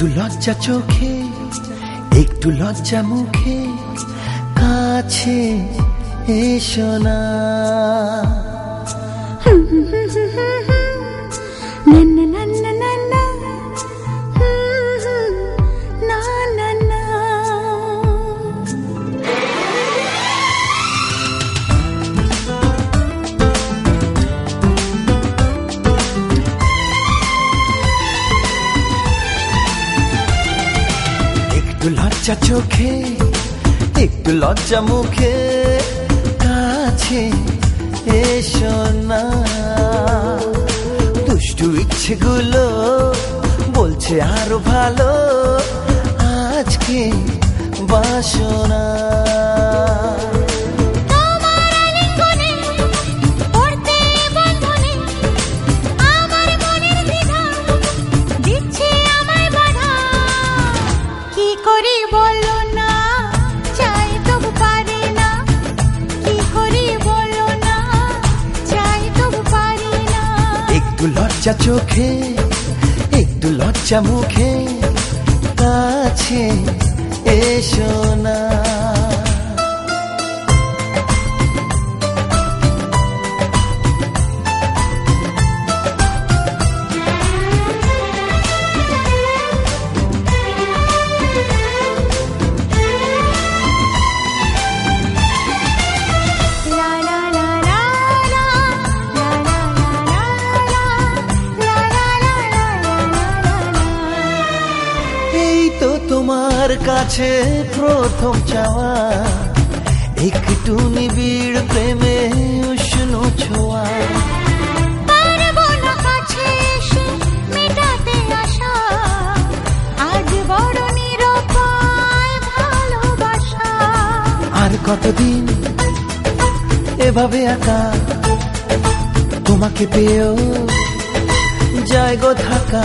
একটু লজ্জা চোখে একটু লজ্জা মুখে কাছে এসো না। একটু লজ্জা চোখে একটু লজ্জা মুখে কাছে এসো না। দুষ্টু ইচ্ছেগুলো বলছে আরো ভালো আজকে বাসনা। একটু লজ্জা চোখে একটু লজ্জা মুখে কাছে এসো না। তোমার কাছে প্রথম চাওয়া একটু নিবিড় প্রেমে উষ্ণ ছোঁয়া। পারবো না কাছে এসে মেটাতে আশা আজ বড় নিরুপায় ভালোবাসা। আর কতদিন এভাবে একা তোমাকে পেয়েও যায় গো থাকা।